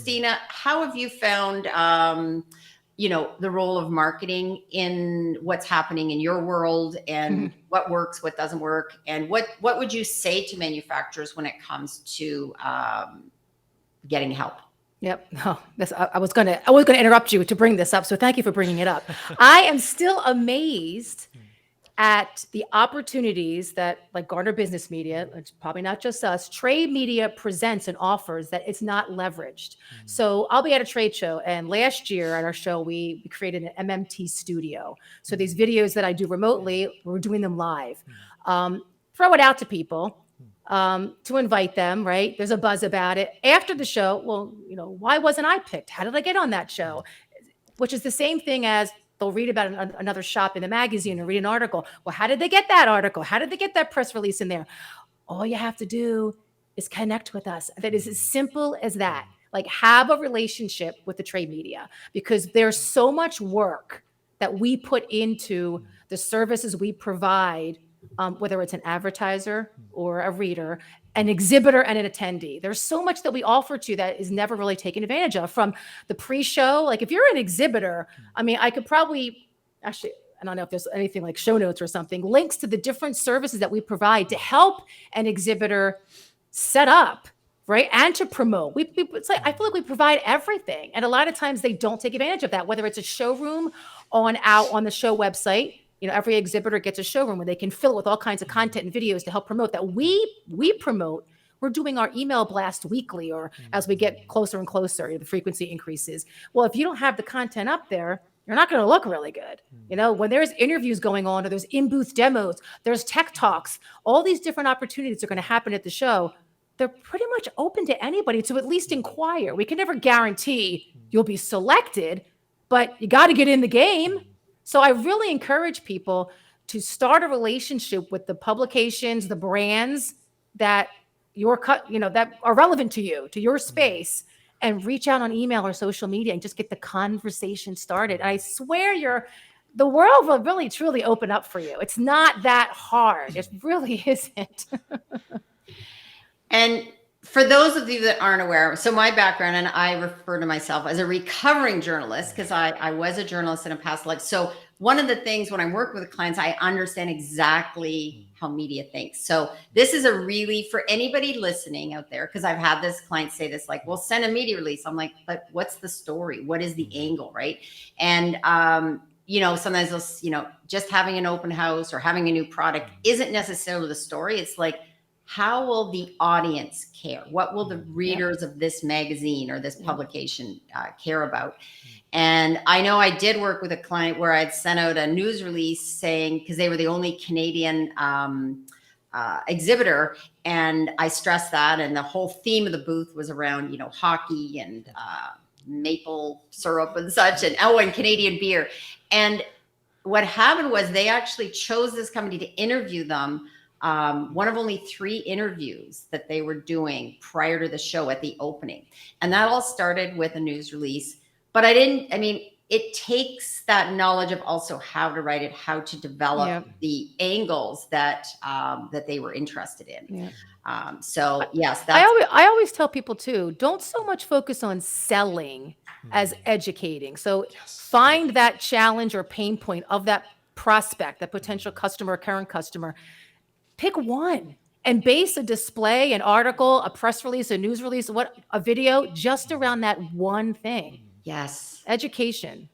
Christina, how have you found, the role of marketing in what's happening in your world, and what works, what doesn't work, and what would you say to manufacturers when it comes to getting help? Yep. No, I was gonna interrupt you to bring this up, so thank you for bringing it up. I am still amazed at the opportunities that, like, Garner Business Media, it's probably not just us, trade media presents and offers that it's not leveraged. So I'll be at a trade show, and last year at our show, we created an MMT studio. So these videos that I do remotely, we're doing them live. Throw it out to people to invite them, right? There's a buzz about it. After the show, well, why wasn't I picked? How did I get on that show? Which is the same thing as they'll read about another shop in the magazine or read an article. Well, how did they get that article? How did they get that press release in there? All you have to do is connect with us. That is as simple as that. Like, have a relationship with the trade media, because there's so much work that we put into the services we provide, whether it's an advertiser or a reader, an exhibitor and an attendee. There's so much that we offer to that is never really taken advantage of. From the pre-show, like if you're an exhibitor, I mean, I could probably, actually, I don't know if there's anything like show notes or something, links to the different services that we provide to help an exhibitor set up, right? And to promote. It's like, I feel like we provide everything. And a lot of times they don't take advantage of that, whether it's a showroom on the show website. Every exhibitor gets a showroom where they can fill it with all kinds of content and videos to help promote that we promote. We're doing our email blast weekly, or as we get closer and closer, the frequency increases. Well, if you don't have the content up there, you're not going to look really good. When there's interviews going on, or there's in-booth demos, there's tech talks, all these different opportunities are going to happen at the show. They're pretty much open to anybody to at least inquire. We can never guarantee you'll be selected, but you got to get in the game. So I really encourage people to start a relationship with the publications, the brands that that are relevant to you, to your space, and reach out on email or social media and just get the conversation started. And I swear the world will really truly open up for you. It's not that hard. It really isn't. And for those of you that aren't aware, so my background, and I refer to myself as a recovering journalist because I was a journalist in a past life. So one of the things when I work with clients, I understand exactly how media thinks. So this is for anybody listening out there, because I've had this client say this, like, well, send a media release. I'm like, but what's the story? What is the angle, right? And, sometimes they'll, just having an open house or having a new product isn't necessarily the story. It's like, how will the audience care? What will the readers of this magazine or this publication care about? And I know I did work with a client where I'd sent out a news release saying, because they were the only Canadian exhibitor, and I stressed that, and the whole theme of the booth was around, hockey and maple syrup and such, and Canadian beer. And what happened was they actually chose this company to interview them. One of only 3 interviews that they were doing prior to the show at the opening. And that all started with a news release. But it takes that knowledge of also how to write it, how to develop the angles that they were interested in. So yes, I always tell people too, don't so much focus on selling as educating. So find that challenge or pain point of that prospect, that potential customer, current customer. Pick one and base a display, an article, a press release, a news release, a video just around that one thing. Yes. Education.